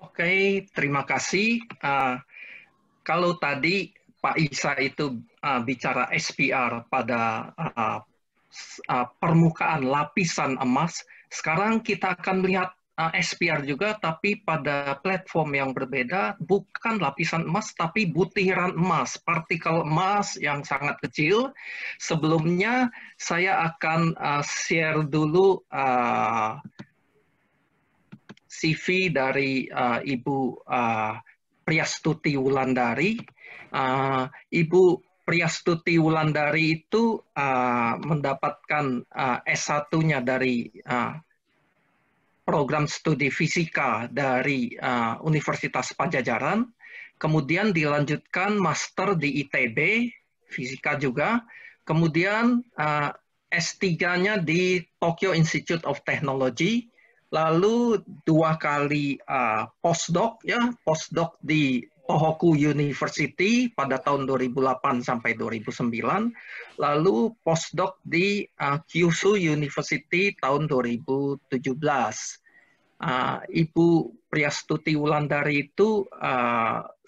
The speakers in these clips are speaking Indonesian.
Oke, terima kasih. Kalau tadi Pak Isa itu bicara SPR pada permukaan lapisan emas, sekarang kita akan melihat SPR juga, tapi pada platform yang berbeda, bukan lapisan emas, tapi butiran emas, partikel emas yang sangat kecil. Sebelumnya, saya akan share dulu CV dari Ibu Priastuti Wulandari. Ibu Priastuti Wulandari itu mendapatkan S1-nya dari program studi fisika dari Universitas Pajajaran, kemudian dilanjutkan master di ITB, fisika juga, kemudian S3-nya di Tokyo Institute of Technology, lalu 2 kali postdoc di Tohoku University pada tahun 2008 sampai 2009, lalu postdoc di Kyushu University tahun 2017. Ibu Priastuti Wulandari itu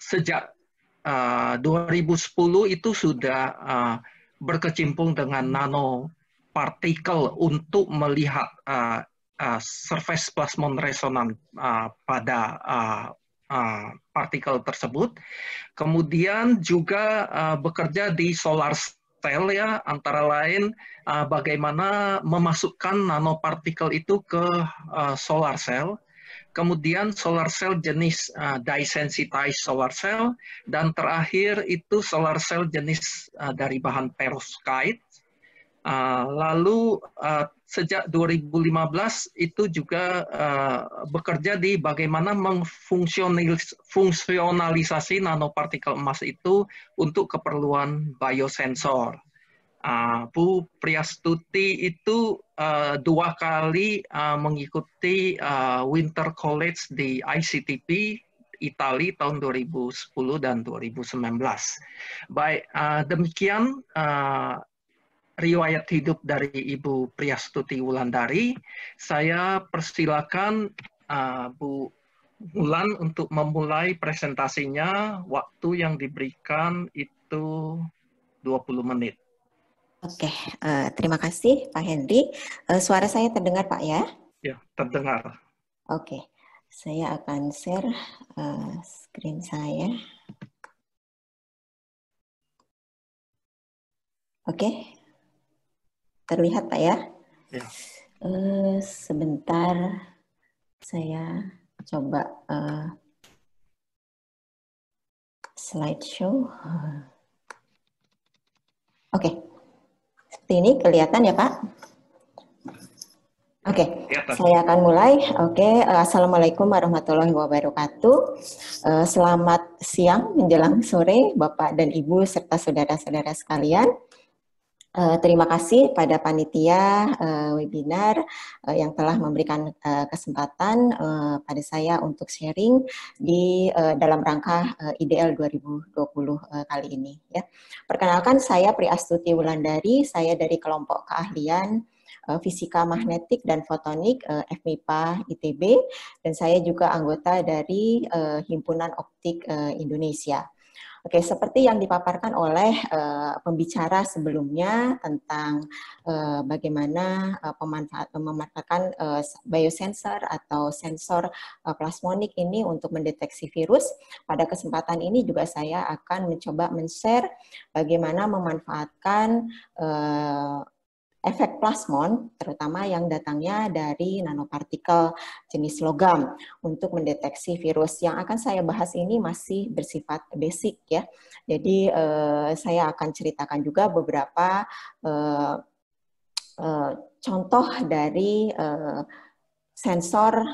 sejak 2010 itu sudah berkecimpung dengan nanopartikel untuk melihat surface plasmon resonan pada partikel tersebut. Kemudian juga bekerja di solar cell ya, antara lain bagaimana memasukkan nanopartikel itu ke solar cell. Kemudian solar cell jenis dye-sensitized solar cell, dan terakhir itu solar cell jenis dari bahan perovskite. Lalu sejak 2015 itu juga bekerja di bagaimana mengfungsionalisasi nanopartikel emas itu untuk keperluan biosensor. Bu Priastuti itu 2 kali mengikuti Winter College di ICTP Italia tahun 2010 dan 2019. Baik, demikian riwayat hidup dari Ibu Priastuti Wulandari. Saya persilakan Bu Wulan untuk memulai presentasinya. Waktu yang diberikan itu 20 menit. Oke, terima kasih Pak Henry. Suara saya terdengar Pak ya? Ya, terdengar. Oke, saya akan share screen saya. Oke, terlihat Pak ya? Ya. Sebentar, saya coba slideshow. Oke, seperti ini kelihatan ya Pak? Oke, saya akan mulai. Oke, Assalamualaikum warahmatullahi wabarakatuh. Selamat siang menjelang sore Bapak dan Ibu serta saudara-saudara sekalian. Terima kasih pada panitia webinar yang telah memberikan kesempatan pada saya untuk sharing di dalam rangka IDL 2020 kali ini. Ya. Perkenalkan, saya Priastuti Wulandari, saya dari kelompok keahlian Fisika Magnetik dan Fotonik FMIPA ITB, dan saya juga anggota dari Himpunan Optik Indonesia. Oke, seperti yang dipaparkan oleh pembicara sebelumnya tentang bagaimana memanfaatkan biosensor atau sensor plasmonik ini untuk mendeteksi virus. Pada kesempatan ini juga saya akan mencoba men-share bagaimana memanfaatkan efek plasmon, terutama yang datangnya dari nanopartikel jenis logam untuk mendeteksi virus. Yang akan saya bahas ini masih bersifat basic ya. Jadi saya akan ceritakan juga beberapa contoh dari sensor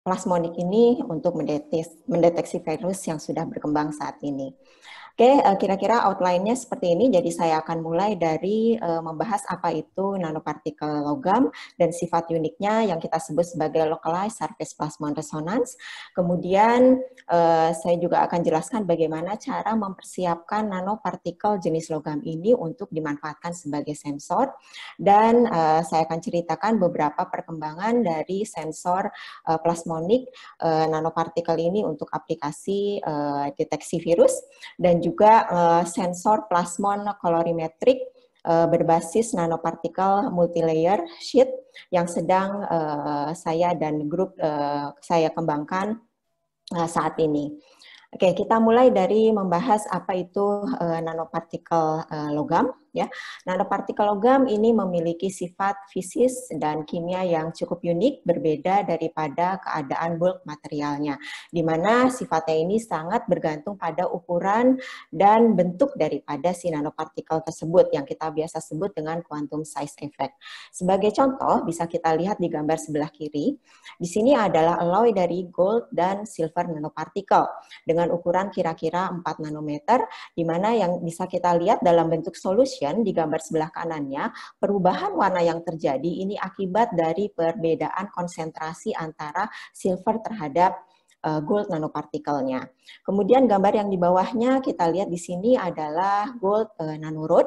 plasmonik ini untuk mendeteksi virus yang sudah berkembang saat ini. Oke, kira-kira outline-nya seperti ini. Jadi saya akan mulai dari membahas apa itu nanopartikel logam dan sifat uniknya yang kita sebut sebagai localized surface plasmon resonance. Kemudian saya juga akan jelaskan bagaimana cara mempersiapkan nanopartikel jenis logam ini untuk dimanfaatkan sebagai sensor. Dan saya akan ceritakan beberapa perkembangan dari sensor plasmonik nanopartikel ini untuk aplikasi deteksi virus, dan juga sensor plasmon kolorimetrik berbasis nanopartikel multilayer sheet yang sedang saya dan grup saya kembangkan saat ini. Oke, kita mulai dari membahas apa itu nanopartikel logam. Ya, nanopartikel logam ini memiliki sifat fisis dan kimia yang cukup unik, berbeda daripada keadaan bulk materialnya, di mana sifatnya ini sangat bergantung pada ukuran dan bentuk daripada si nanopartikel tersebut yang kita biasa sebut dengan quantum size effect. Sebagai contoh, bisa kita lihat di gambar sebelah kiri. Di sini adalah alloy dari gold dan silver nanopartikel dengan ukuran kira-kira 4 nanometer, di mana yang bisa kita lihat dalam bentuk solution di gambar sebelah kanannya, perubahan warna yang terjadi ini akibat dari perbedaan konsentrasi antara silver terhadap gold nanopartikelnya. Kemudian gambar yang di bawahnya kita lihat di sini adalah gold nanorod,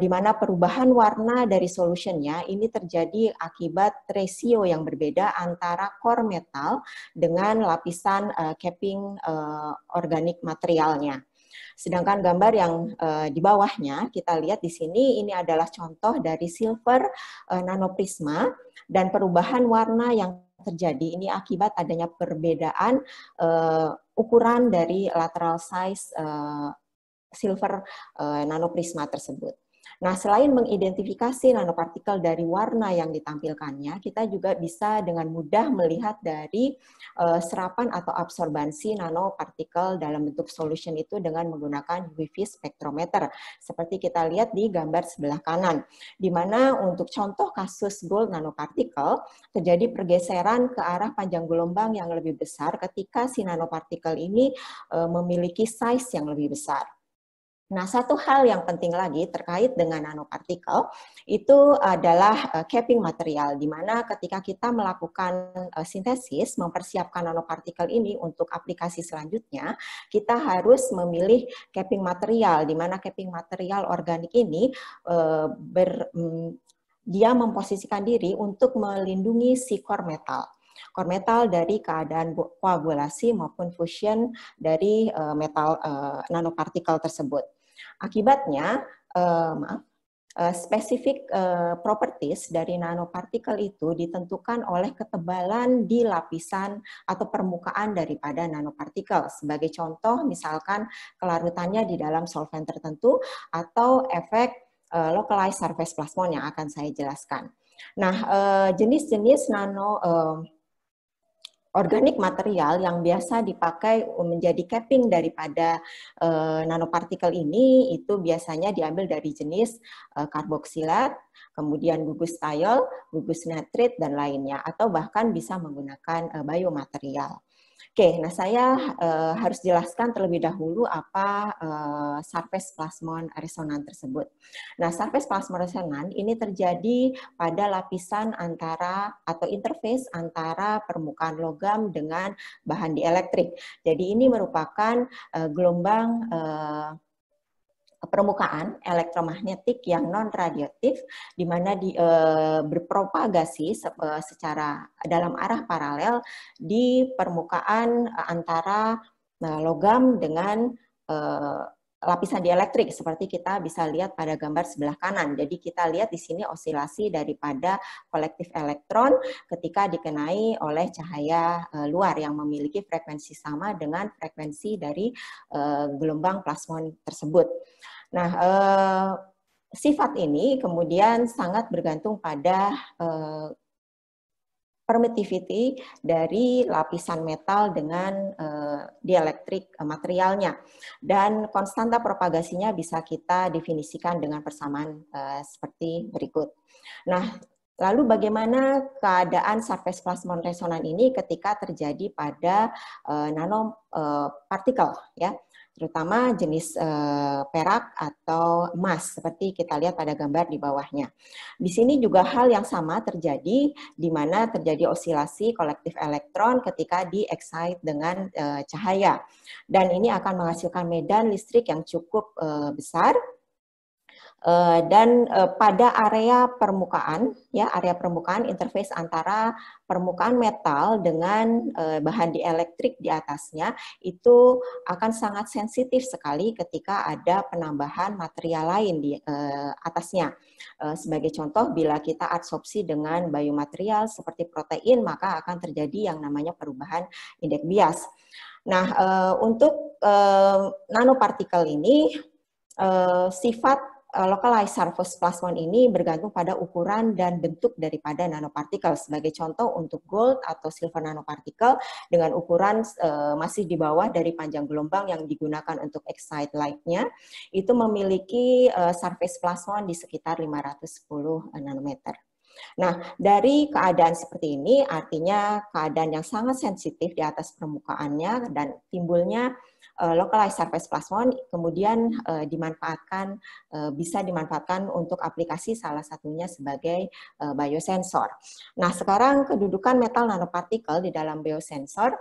di mana perubahan warna dari solutionnya ini terjadi akibat ratio yang berbeda antara core metal dengan lapisan capping organik materialnya. Sedangkan gambar yang di bawahnya kita lihat di sini ini adalah contoh dari silver nanoprisma, dan perubahan warna yang terjadi ini akibat adanya perbedaan ukuran dari lateral size silver nanoprisma tersebut. Nah, selain mengidentifikasi nanopartikel dari warna yang ditampilkannya, kita juga bisa dengan mudah melihat dari serapan atau absorbansi nanopartikel dalam bentuk solution itu dengan menggunakan UV spektrometer, seperti kita lihat di gambar sebelah kanan, di mana untuk contoh kasus gold nanopartikel terjadi pergeseran ke arah panjang gelombang yang lebih besar ketika si nanopartikel ini memiliki size yang lebih besar. Nah, satu hal yang penting lagi terkait dengan nanopartikel itu adalah capping material, di mana ketika kita melakukan sintesis, mempersiapkan nanopartikel ini untuk aplikasi selanjutnya, kita harus memilih capping material, di mana capping material organik ini dia memposisikan diri untuk melindungi si core metal. Core metal dari keadaan koagulasi maupun fusion dari metal nanopartikel tersebut. Akibatnya, spesifik properties dari nanopartikel itu ditentukan oleh ketebalan di lapisan atau permukaan daripada nanopartikel. Sebagai contoh, misalkan kelarutannya di dalam solvent tertentu atau efek localized surface plasmon yang akan saya jelaskan. Nah, jenis-jenis nano organik material yang biasa dipakai menjadi capping daripada nanopartikel ini itu biasanya diambil dari jenis karboksilat, kemudian gugus thiol, gugus nitrit, dan lainnya, atau bahkan bisa menggunakan biomaterial. Oke, nah saya harus jelaskan terlebih dahulu apa surface plasmon resonan tersebut. Nah, surface plasmon resonan ini terjadi pada lapisan antara atau interface antara permukaan logam dengan bahan dielektrik. Jadi ini merupakan gelombang permukaan elektromagnetik yang non-radioaktif, di mana berpropagasi secara dalam arah paralel di permukaan antara logam dengan lapisan dielektrik, seperti kita bisa lihat pada gambar sebelah kanan. Jadi kita lihat di sini osilasi daripada kolektif elektron ketika dikenai oleh cahaya luar yang memiliki frekuensi sama dengan frekuensi dari gelombang plasmon tersebut. Nah, sifat ini kemudian sangat bergantung pada permittivity dari lapisan metal dengan dielektrik materialnya, dan konstanta propagasinya bisa kita definisikan dengan persamaan seperti berikut. Nah, lalu bagaimana keadaan surface plasmon resonan ini ketika terjadi pada nanopartikel, ya? terutama jenis perak atau emas, seperti kita lihat pada gambar di bawahnya. Di sini juga hal yang sama terjadi, di mana terjadi osilasi kolektif elektron ketika di-excite dengan cahaya. Dan ini akan menghasilkan medan listrik yang cukup besar. Dan pada area permukaan, ya area permukaan interface antara permukaan metal dengan bahan dielektrik di atasnya itu akan sangat sensitif sekali ketika ada penambahan material lain di atasnya. Sebagai contoh, bila kita adsorpsi dengan biomaterial seperti protein, maka akan terjadi yang namanya perubahan indeks bias. Nah, untuk nanopartikel ini sifat localized surface plasmon ini bergantung pada ukuran dan bentuk daripada nanopartikel. Sebagai contoh, untuk gold atau silver nanopartikel dengan ukuran masih di bawah dari panjang gelombang yang digunakan untuk excite light-nya, itu memiliki surface plasmon di sekitar 510 nanometer. Nah, dari keadaan seperti ini, artinya keadaan yang sangat sensitif di atas permukaannya dan timbulnya localized surface plasmon, kemudian bisa dimanfaatkan untuk aplikasi salah satunya sebagai biosensor. Nah, sekarang kedudukan metal nanopartikel di dalam biosensor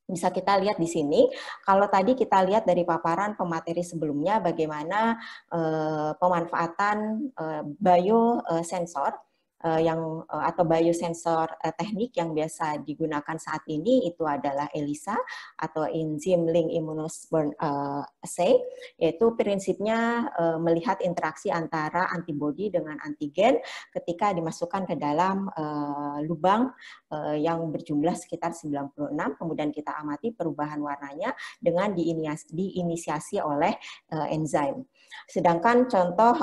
bisa kita lihat di sini. Kalau tadi kita lihat dari paparan pemateri sebelumnya bagaimana pemanfaatan biosensor atau biosensor teknik yang biasa digunakan saat ini itu adalah ELISA atau Enzyme Link Immunosorbent Assay, yaitu prinsipnya melihat interaksi antara antibodi dengan antigen ketika dimasukkan ke dalam lubang yang berjumlah sekitar 96, kemudian kita amati perubahan warnanya dengan diinisiasi oleh enzim. Sedangkan contoh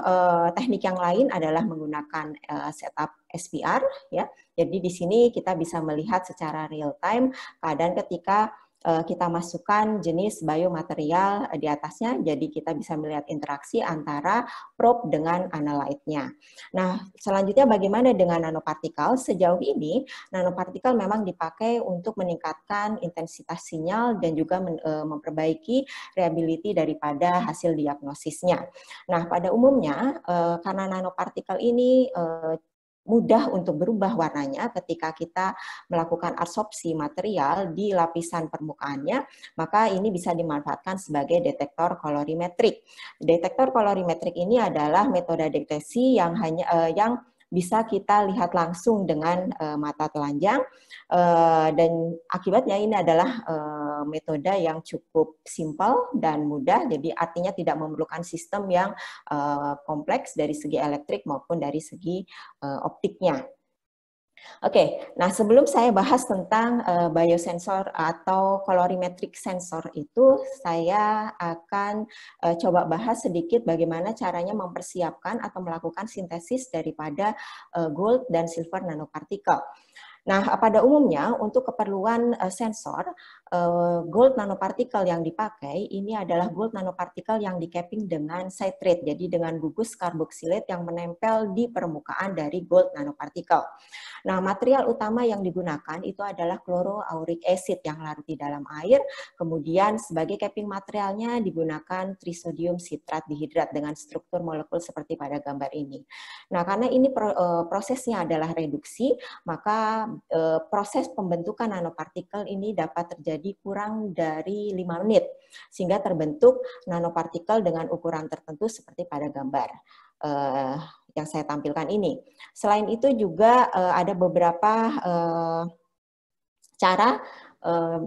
teknik yang lain adalah menggunakan setup SPR, ya. Jadi di sini kita bisa melihat secara real time keadaan ketika kita masukkan jenis biomaterial di atasnya, jadi kita bisa melihat interaksi antara probe dengan analyte-nya. Nah, selanjutnya bagaimana dengan nanopartikel? Sejauh ini, nanopartikel memang dipakai untuk meningkatkan intensitas sinyal dan juga memperbaiki reliability daripada hasil diagnosisnya. Nah, pada umumnya, karena nanopartikel ini mudah untuk berubah warnanya ketika kita melakukan adsorpsi material di lapisan permukaannya, maka ini bisa dimanfaatkan sebagai detektor kolorimetrik. Detektor kolorimetrik ini adalah metode deteksi yang bisa kita lihat langsung dengan mata telanjang, dan akibatnya ini adalah metode yang cukup simpel dan mudah, jadi artinya tidak memerlukan sistem yang kompleks dari segi elektrik maupun dari segi optiknya. Oke, nah sebelum saya bahas tentang biosensor atau colorimetric sensor itu, saya akan coba bahas sedikit bagaimana caranya mempersiapkan atau melakukan sintesis daripada gold dan silver nanopartikel. Nah, pada umumnya untuk keperluan sensor, gold nanopartikel yang dipakai ini adalah gold nanopartikel yang di-capping dengan citrate, jadi dengan gugus karboksilate yang menempel di permukaan dari gold nanopartikel. Nah, material utama yang digunakan itu adalah chloroauric acid yang larut di dalam air, kemudian sebagai capping materialnya digunakan trisodium sitrat dihidrat dengan struktur molekul seperti pada gambar ini. Nah, karena ini prosesnya adalah reduksi, maka proses pembentukan nanopartikel ini dapat terjadi kurang dari 5 menit, sehingga terbentuk nanopartikel dengan ukuran tertentu seperti pada gambar yang saya tampilkan ini. Selain itu juga ada beberapa cara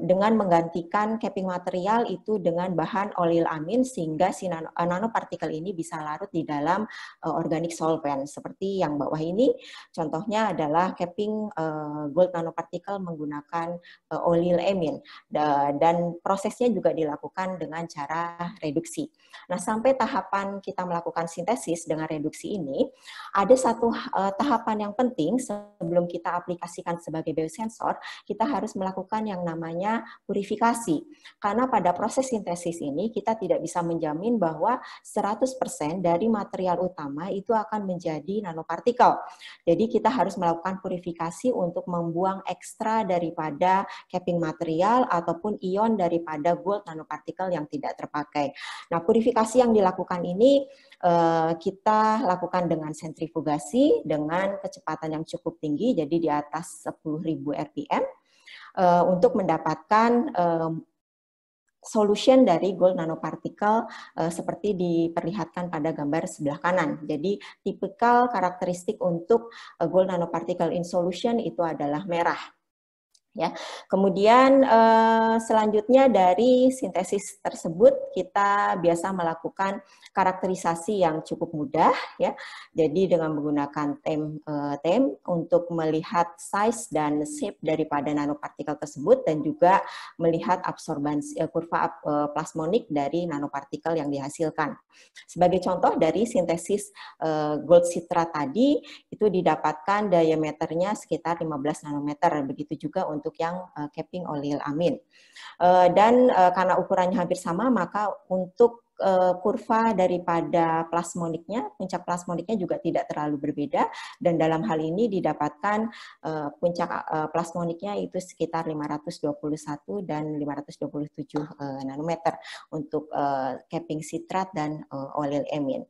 dengan menggantikan capping material itu dengan bahan olilamin sehingga si nanopartikel ini bisa larut di dalam organic solvent. Seperti yang bawah ini, contohnya adalah capping gold nanopartikel menggunakan olilamin, dan prosesnya juga dilakukan dengan cara reduksi. Nah, sampai tahapan kita melakukan sintesis dengan reduksi ini, ada satu tahapan yang penting sebelum kita aplikasikan sebagai biosensor, kita harus melakukan yang namanya purifikasi. Karena pada proses sintesis ini kita tidak bisa menjamin bahwa 100% dari material utama itu akan menjadi nanopartikel. Jadi kita harus melakukan purifikasi untuk membuang ekstra daripada capping material ataupun ion daripada gold nanopartikel yang tidak terpakai. Nah, purifikasi yang dilakukan ini kita lakukan dengan sentrifugasi dengan kecepatan yang cukup tinggi, jadi di atas 10.000 rpm, untuk mendapatkan solution dari gold nanopartikel seperti diperlihatkan pada gambar sebelah kanan. Jadi tipikal karakteristik untuk gold nanoparticle in solution itu adalah merah. Ya, kemudian selanjutnya dari sintesis tersebut kita biasa melakukan karakterisasi yang cukup mudah, ya. Jadi dengan menggunakan tem untuk melihat size dan shape daripada nanopartikel tersebut dan juga melihat absorbansi kurva plasmonik dari nanopartikel yang dihasilkan. Sebagai contoh dari sintesis gold citra tadi itu didapatkan diameternya sekitar 15 nanometer, begitu juga untuk yang capping olil amin. Dan karena ukurannya hampir sama, maka untuk kurva daripada plasmoniknya, puncak plasmoniknya juga tidak terlalu berbeda, dan dalam hal ini didapatkan puncak plasmoniknya itu sekitar 521 dan 527 nanometer untuk capping sitrat dan olil amin.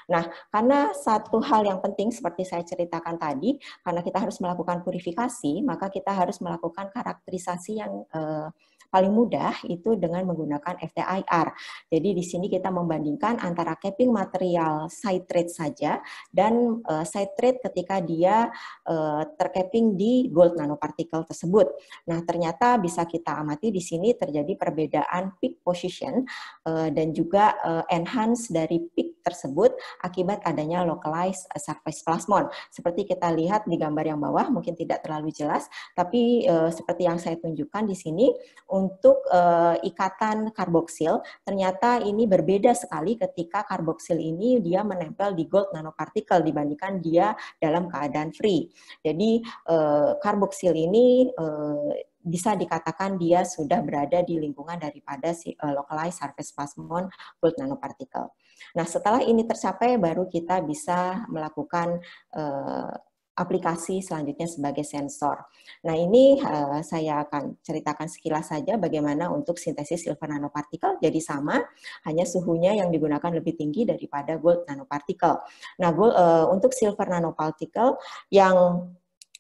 Nah, karena satu hal yang penting seperti saya ceritakan tadi, karena kita harus melakukan purifikasi, maka kita harus melakukan karakterisasi yang paling mudah itu dengan menggunakan FTIR. Jadi di sini kita membandingkan antara capping material citrate saja dan citrate ketika dia tercapping di gold nanopartikel tersebut. Nah, ternyata bisa kita amati di sini terjadi perbedaan peak position dan juga enhance dari peak tersebut akibat adanya localized surface plasmon. Seperti kita lihat di gambar yang bawah, mungkin tidak terlalu jelas, tapi seperti yang saya tunjukkan di sini, untuk ikatan karboksil, ternyata ini berbeda sekali ketika karboksil ini dia menempel di gold nanopartikel dibandingkan dia dalam keadaan free. Jadi karboksil ini bisa dikatakan dia sudah berada di lingkungan daripada si localized surface plasmon gold nanoparticle. Nah, setelah ini tercapai, baru kita bisa melakukan aplikasi selanjutnya sebagai sensor. Nah, ini saya akan ceritakan sekilas saja bagaimana untuk sintesis silver nanopartikel. Jadi sama, hanya suhunya yang digunakan lebih tinggi daripada gold nanopartikel. Nah, untuk silver nanopartikel yang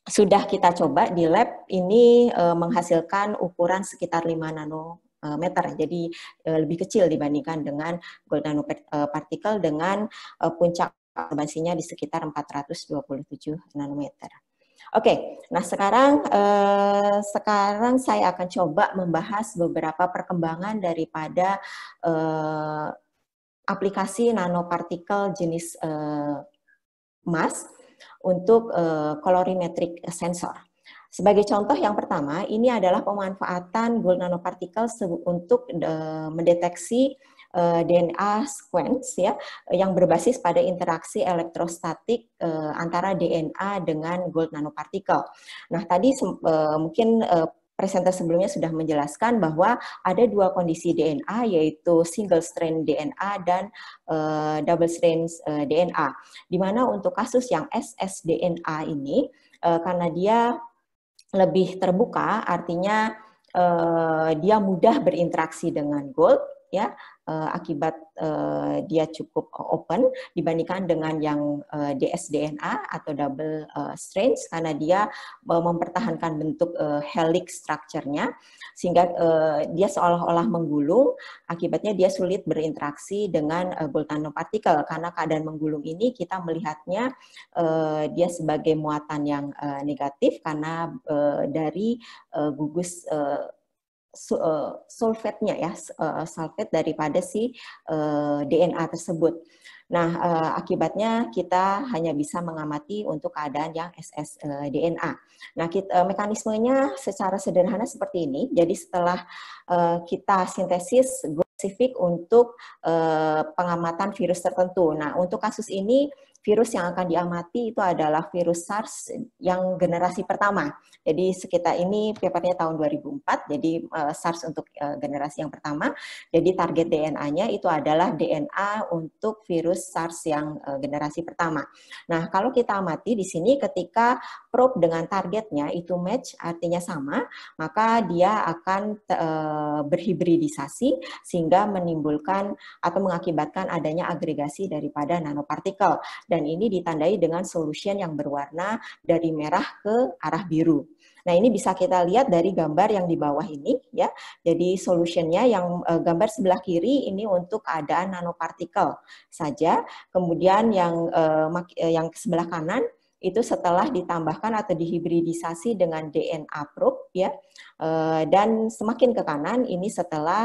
sudah kita coba di lab ini menghasilkan ukuran sekitar 5 nanometer, jadi lebih kecil dibandingkan dengan gold nanopartikel dengan puncak absorbansinya di sekitar 427 nanometer. Oke, nah sekarang saya akan coba membahas beberapa perkembangan daripada aplikasi nanopartikel jenis emas untuk colorimetric sensor. Sebagai contoh yang pertama, ini adalah pemanfaatan gold nanopartikel untuk mendeteksi DNA sequence ya, yang berbasis pada interaksi elektrostatik antara DNA dengan gold nanopartikel. Nah, tadi mungkin presenter sebelumnya sudah menjelaskan bahwa ada dua kondisi DNA, yaitu single strand DNA dan double strand DNA. Di mana untuk kasus yang ssDNA ini, karena dia lebih terbuka, artinya dia mudah berinteraksi dengan gold, ya, akibat dia cukup open dibandingkan dengan yang dsDNA atau double strands, karena dia mempertahankan bentuk helix structure-nya sehingga dia seolah-olah menggulung, akibatnya dia sulit berinteraksi dengan gold nanopartikel. Karena keadaan menggulung ini kita melihatnya dia sebagai muatan yang negatif karena dari gugus sulfatnya ya, sulfat daripada si DNA tersebut. Nah, akibatnya kita hanya bisa mengamati untuk keadaan yang ssDNA. Nah, mekanismenya secara sederhana seperti ini. Jadi setelah kita sintesis spesifik untuk pengamatan virus tertentu. Nah, untuk kasus ini virus yang akan diamati itu adalah virus SARS yang generasi pertama. Jadi sekitar ini papernya tahun 2004, jadi SARS untuk generasi yang pertama. Jadi target DNA-nya itu adalah DNA untuk virus SARS yang generasi pertama. Nah, kalau kita amati di sini ketika probe dengan targetnya itu match, artinya sama, maka dia akan berhibridisasi sehingga menimbulkan atau mengakibatkan adanya agregasi daripada nanopartikel. Dan ini ditandai dengan solution yang berwarna dari merah ke arah biru. Nah, ini bisa kita lihat dari gambar yang di bawah ini ya. Jadi solutionnya yang gambar sebelah kiri ini untuk keadaan nanopartikel saja. Kemudian yang sebelah kanan itu setelah ditambahkan atau dihibridisasi dengan DNA probe ya, dan semakin ke kanan ini setelah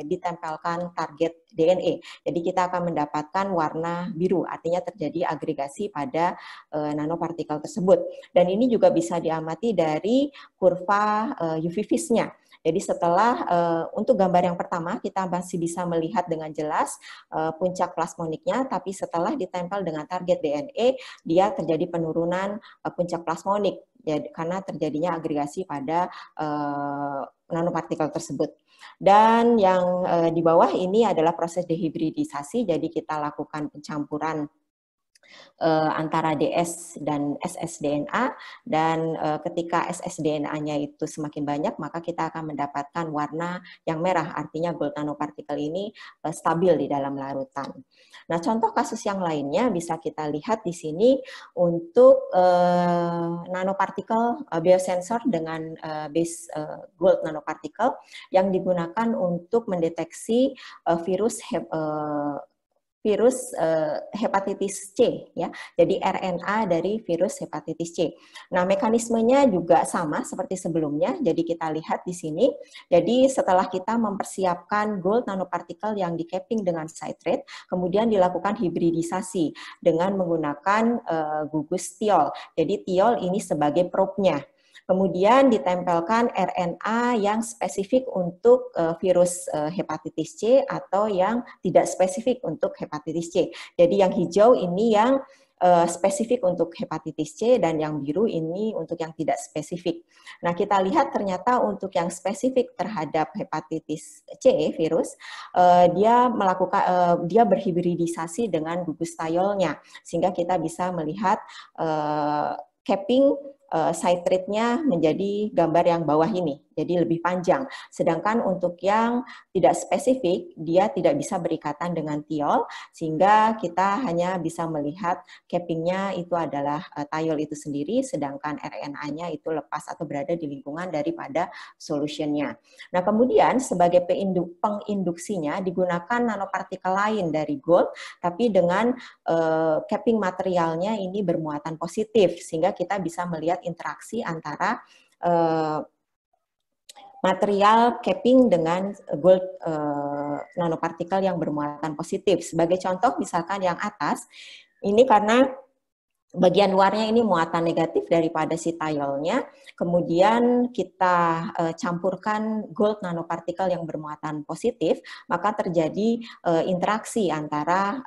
ditempelkan target DNA. Jadi kita akan mendapatkan warna biru, artinya terjadi agregasi pada nanopartikel tersebut. Dan ini juga bisa diamati dari kurva UV vis-nya. Jadi setelah untuk gambar yang pertama kita masih bisa melihat dengan jelas puncak plasmoniknya, tapi setelah ditempel dengan target DNA dia terjadi penurunan puncak plasmonik ya, karena terjadinya agregasi pada nanopartikel tersebut. Dan yang di bawah ini adalah proses dehibridisasi, jadi kita lakukan pencampuran antara DS dan ssDNA, dan ketika ssDNA-nya itu semakin banyak maka kita akan mendapatkan warna yang merah, artinya gold nanopartikel ini stabil di dalam larutan. Nah, contoh kasus yang lainnya bisa kita lihat di sini untuk nanopartikel biosensor dengan base gold nanopartikel yang digunakan untuk mendeteksi virus hepatitis C ya. Jadi RNA dari virus hepatitis C. Nah, mekanismenya juga sama seperti sebelumnya. Jadi kita lihat di sini. Jadi setelah kita mempersiapkan gold nanopartikel yang di-capping dengan citrate, kemudian dilakukan hibridisasi dengan menggunakan gugus thiol. Jadi thiol ini sebagai probe-nya. Kemudian ditempelkan RNA yang spesifik untuk virus hepatitis C atau yang tidak spesifik untuk hepatitis C. Jadi yang hijau ini yang spesifik untuk hepatitis C dan yang biru ini untuk yang tidak spesifik. Nah, kita lihat ternyata untuk yang spesifik terhadap hepatitis C virus, dia berhibridisasi dengan gugus thiolnya sehingga kita bisa melihat capping citrate-nya menjadi gambar yang bawah ini, jadi lebih panjang. Sedangkan untuk yang tidak spesifik, dia tidak bisa berikatan dengan thiol, sehingga kita hanya bisa melihat capping-nya itu adalah thiol itu sendiri, sedangkan RNA-nya itu lepas atau berada di lingkungan daripada solution-nya. Nah, kemudian sebagai penginduksinya digunakan nanopartikel lain dari gold, tapi dengan capping materialnya ini bermuatan positif, sehingga kita bisa melihat interaksi antara material capping dengan gold nanopartikel yang bermuatan positif. Sebagai contoh, misalkan yang atas, ini karena bagian luarnya ini muatan negatif daripada si thiolnya, kemudian kita campurkan gold nanopartikel yang bermuatan positif, maka terjadi interaksi antara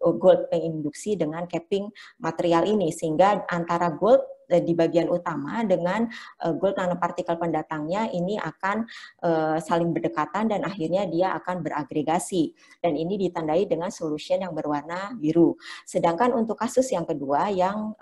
gold penginduksi dengan capping material ini, sehingga antara gold di bagian utama dengan gold nanopartikel pendatangnya ini akan saling berdekatan dan akhirnya dia akan beragregasi, dan ini ditandai dengan solution yang berwarna biru. Sedangkan untuk kasus yang kedua yang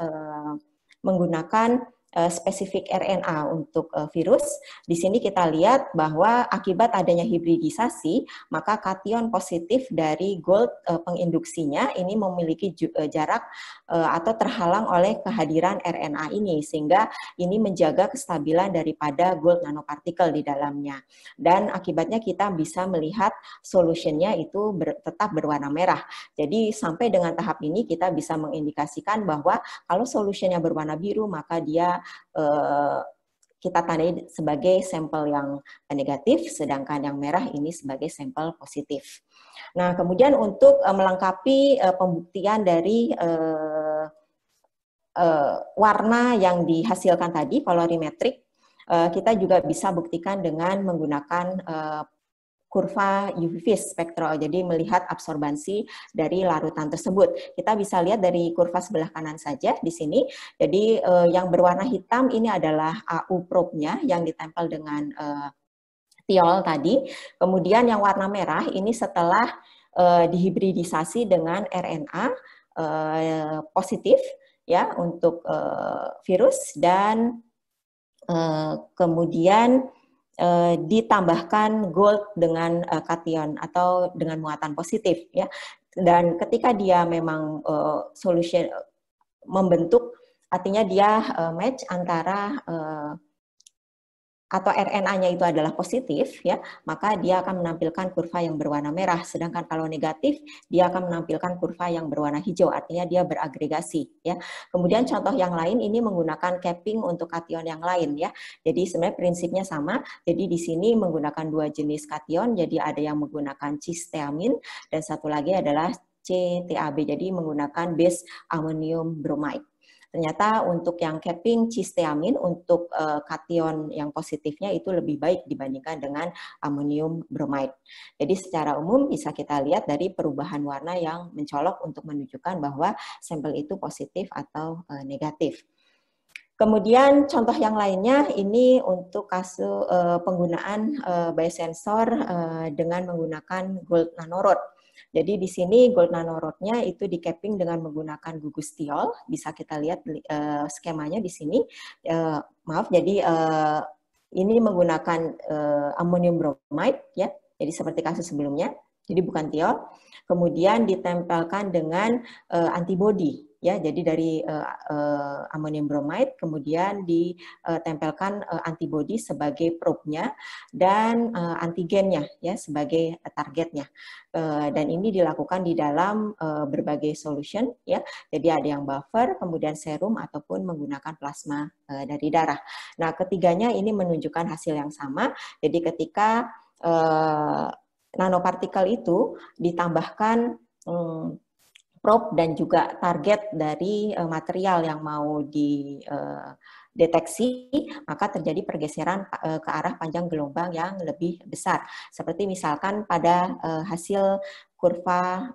menggunakan spesifik RNA untuk virus, di sini kita lihat bahwa akibat adanya hibridisasi, maka kation positif dari gold penginduksinya ini memiliki jarak atau terhalang oleh kehadiran RNA ini, sehingga ini menjaga kestabilan daripada gold nanopartikel di dalamnya. Dan akibatnya kita bisa melihat solutionnya itu tetap berwarna merah. Jadi sampai dengan tahap ini kita bisa mengindikasikan bahwa kalau solutionnya berwarna biru, maka dia kita tandai sebagai sampel yang negatif, sedangkan yang merah ini sebagai sampel positif. Nah, kemudian untuk melengkapi pembuktian dari warna yang dihasilkan tadi, colorimetric, kita juga bisa buktikan dengan menggunakan kurva UV-Vis spektro, jadi melihat absorbansi dari larutan tersebut. Kita bisa lihat dari kurva sebelah kanan saja di sini. Jadi yang berwarna hitam ini adalah AU probe-nya yang ditempel dengan thiol tadi. Kemudian yang warna merah ini setelah dihibridisasi dengan RNA positif ya untuk virus, dan kemudian ditambahkan gold dengan kation atau dengan muatan positif ya. Dan ketika dia memang solution membentuk, artinya dia match antara atau RNA-nya itu adalah positif ya, maka dia akan menampilkan kurva yang berwarna merah. Sedangkan kalau negatif, dia akan menampilkan kurva yang berwarna hijau, artinya dia beragregasi ya. Kemudian contoh yang lain ini menggunakan capping untuk kation yang lain ya. Jadi sebenarnya prinsipnya sama. Jadi di sini menggunakan dua jenis kation, jadi ada yang menggunakan cisteamin dan satu lagi adalah CTAB, jadi menggunakan base ammonium bromide. Ternyata untuk yang capping cisteamin untuk kation yang positifnya itu lebih baik dibandingkan dengan amonium bromide. Jadi secara umum bisa kita lihat dari perubahan warna yang mencolok untuk menunjukkan bahwa sampel itu positif atau negatif. Kemudian contoh yang lainnya ini untuk kasus penggunaan biosensor dengan menggunakan gold nanorod. Jadi di sini gold nanorod-nya itu di capping dengan menggunakan gugus thiol. Bisa kita lihat skemanya di sini. Maaf, jadi ini menggunakan ammonium bromide ya. Jadi seperti kasus sebelumnya. Jadi bukan thiol. Kemudian ditempelkan dengan antibody ya. Jadi dari ammonium bromide kemudian ditempelkan antibody sebagai probe-nya dan antigennya ya sebagai targetnya. Dan ini dilakukan di dalam berbagai solution ya. Jadi ada yang buffer, kemudian serum ataupun menggunakan plasma dari darah. Nah, ketiganya ini menunjukkan hasil yang sama. Jadi ketika nanopartikel itu ditambahkan probe dan juga target dari material yang mau dideteksi, maka terjadi pergeseran ke arah panjang gelombang yang lebih besar. Seperti misalkan pada hasil kurva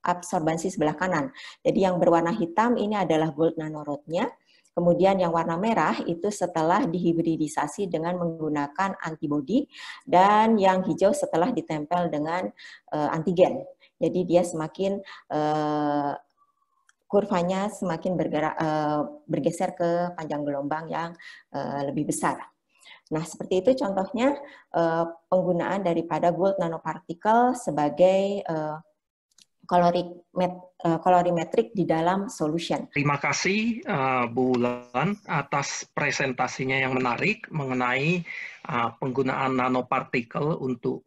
absorbansi sebelah kanan. Jadi yang berwarna hitam ini adalah gold nanorod-nya. Kemudian yang warna merah itu setelah dihibridisasi dengan menggunakan antibody, dan yang hijau setelah ditempel dengan antigen. Jadi dia semakin kurvanya semakin bergeser ke panjang gelombang yang lebih besar. Nah, seperti itu contohnya penggunaan daripada gold nanoparticle sebagai colorimetric di dalam solution. Terima kasih Bu Wulan atas presentasinya yang menarik mengenai penggunaan nanopartikel untuk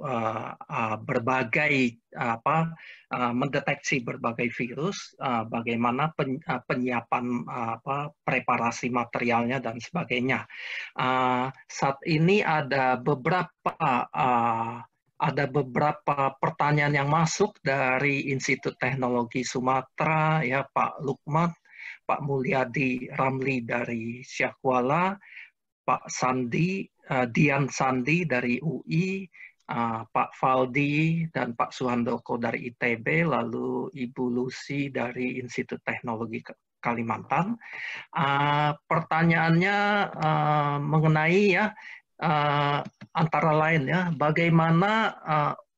berbagai mendeteksi berbagai virus, bagaimana penyiapan preparasi materialnya dan sebagainya. Saat ini ada beberapa pertanyaan yang masuk dari Institut Teknologi Sumatera, ya Pak Lukman, Pak Mulyadi Ramli dari Syahkuala, Pak Sandi, Dian Sandi dari UI, Pak Faldi dan Pak Suhandoko dari ITB, lalu Ibu Lucy dari Institut Teknologi Kalimantan. Pertanyaannya mengenai ya, antara lain ya, bagaimana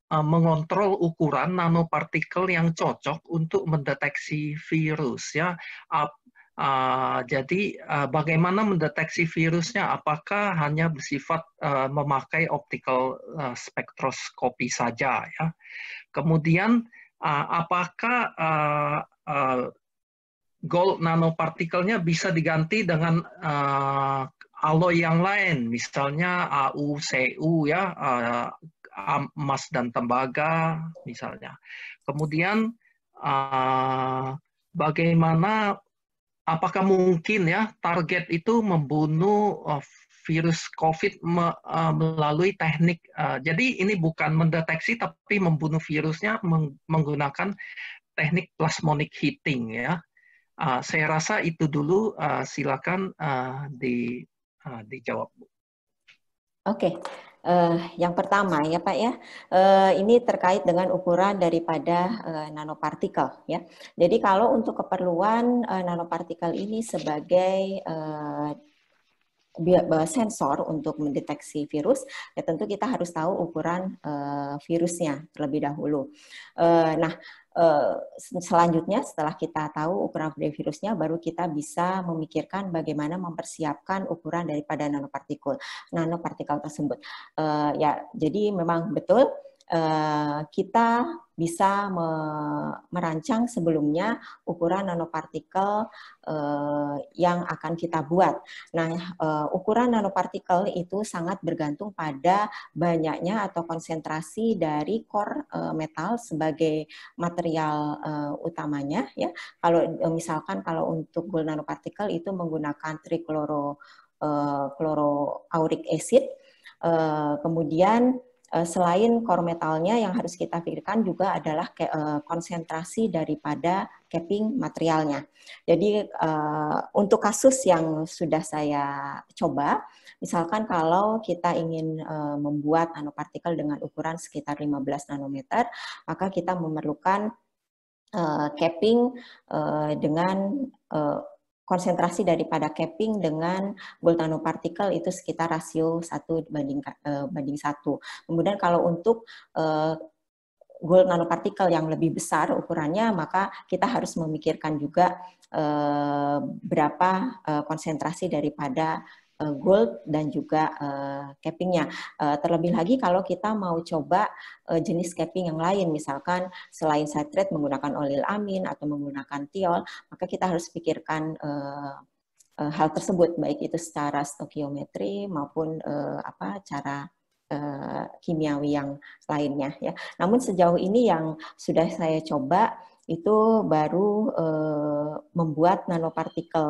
mengontrol ukuran nanopartikel yang cocok untuk mendeteksi virus ya. Jadi bagaimana mendeteksi virusnya? Apakah hanya bersifat memakai optical spektroskopi saja ya? Kemudian apakah gold nanopartikelnya bisa diganti dengan alloy yang lain, misalnya AU, CU ya, emas dan tembaga misalnya. Kemudian bagaimana, apakah mungkin ya target itu membunuh virus COVID melalui teknik, jadi ini bukan mendeteksi tapi membunuh virusnya menggunakan teknik plasmonic heating ya. Saya rasa itu dulu, silakan dijawab. Oke, Yang pertama ya Pak ya, ini terkait dengan ukuran daripada nanopartikel ya. Jadi kalau untuk keperluan nanopartikel ini sebagai sensor untuk mendeteksi virus, ya tentu kita harus tahu ukuran virusnya terlebih dahulu. Nah, selanjutnya setelah kita tahu ukuran dari virusnya, baru kita bisa memikirkan bagaimana mempersiapkan ukuran daripada nanopartikel tersebut. Ya, jadi memang betul kita bisa merancang sebelumnya ukuran nanopartikel yang akan kita buat. Nah, ukuran nanopartikel itu sangat bergantung pada banyaknya atau konsentrasi dari core metal sebagai material utamanya. Ya, kalau misalkan kalau untuk gold nanopartikel itu menggunakan chloroauric acid, kemudian selain core metalnya yang harus kita pikirkan juga adalah konsentrasi daripada capping materialnya. Jadi untuk kasus yang sudah saya coba, misalkan kalau kita ingin membuat nanopartikel dengan ukuran sekitar 15 nanometer, maka kita memerlukan capping dengan konsentrasi daripada capping dengan gold nanopartikel itu sekitar rasio 1 banding 1. Kemudian kalau untuk gold nanopartikel yang lebih besar ukurannya, maka kita harus memikirkan juga berapa konsentrasi daripada gold dan juga cappingnya. Terlebih lagi kalau kita mau coba jenis capping yang lain, misalkan selain citrate menggunakan olil amin atau menggunakan thiol, maka kita harus pikirkan hal tersebut, baik itu secara stokiometri maupun cara kimiawi yang lainnya. Ya. Namun sejauh ini yang sudah saya coba itu baru membuat nanopartikel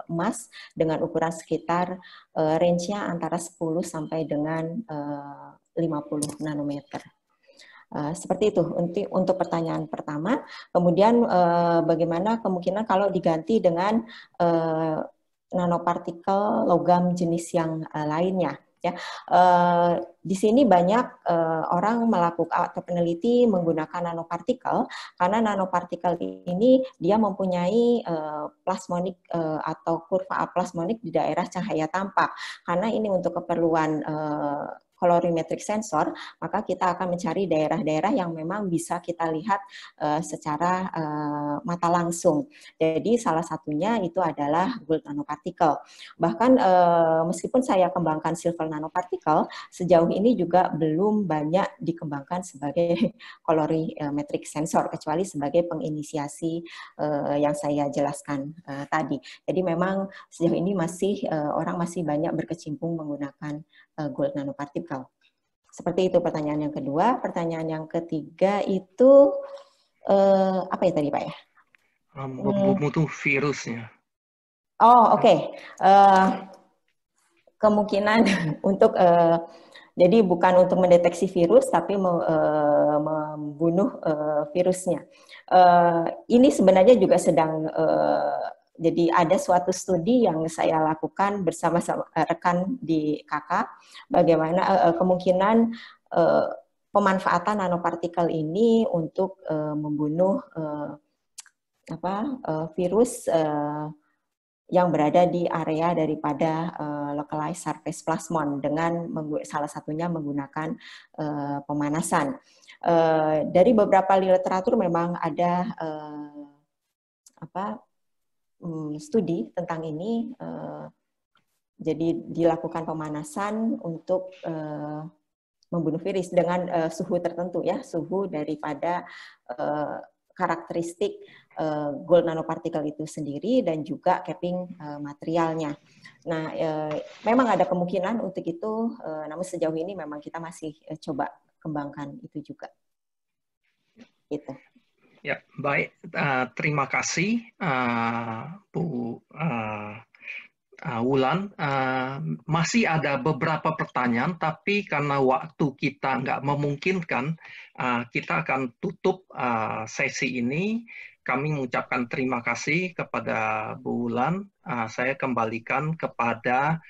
emas dengan ukuran sekitar range-nya antara 10 sampai dengan 50 nanometer. Seperti itu untuk pertanyaan pertama. Kemudian bagaimana kemungkinan kalau diganti dengan nanopartikel logam jenis yang lainnya. Ya, di sini banyak orang melakukan atau peneliti menggunakan nanopartikel karena nanopartikel ini dia mempunyai plasmonik atau kurva plasmonik di daerah cahaya tampak. Karena ini untuk keperluan colorimetric sensor, maka kita akan mencari daerah-daerah yang memang bisa kita lihat secara mata langsung. Jadi salah satunya itu adalah gold nanoparticle. Bahkan meskipun saya kembangkan silver nanoparticle, sejauh ini juga belum banyak dikembangkan sebagai colorimetric sensor, kecuali sebagai penginisiasi yang saya jelaskan tadi. Jadi memang sejauh ini masih orang masih banyak berkecimpung menggunakan gold nanoparticle. Seperti itu pertanyaan yang kedua. Pertanyaan yang ketiga itu apa ya tadi Pak ya? Membunuh virusnya. Oh oke. Kemungkinan untuk jadi bukan untuk mendeteksi virus tapi membunuh virusnya. Ini sebenarnya juga sedang jadi ada suatu studi yang saya lakukan bersama rekan di KK, bagaimana kemungkinan pemanfaatan nanopartikel ini untuk membunuh virus yang berada di area daripada localized surface plasmon dengan salah satunya menggunakan pemanasan. Dari beberapa literatur memang ada studi tentang ini, jadi dilakukan pemanasan untuk membunuh virus dengan suhu tertentu ya, suhu daripada karakteristik gold nanopartikel itu sendiri dan juga capping materialnya. Nah, memang ada kemungkinan untuk itu, namun sejauh ini memang kita masih coba kembangkan itu juga. Gitu. Ya, baik. Terima kasih, Bu Wulan. Masih ada beberapa pertanyaan, tapi karena waktu kita nggak memungkinkan, kita akan tutup sesi ini. Kami mengucapkan terima kasih kepada Bu Wulan. Saya kembalikan kepada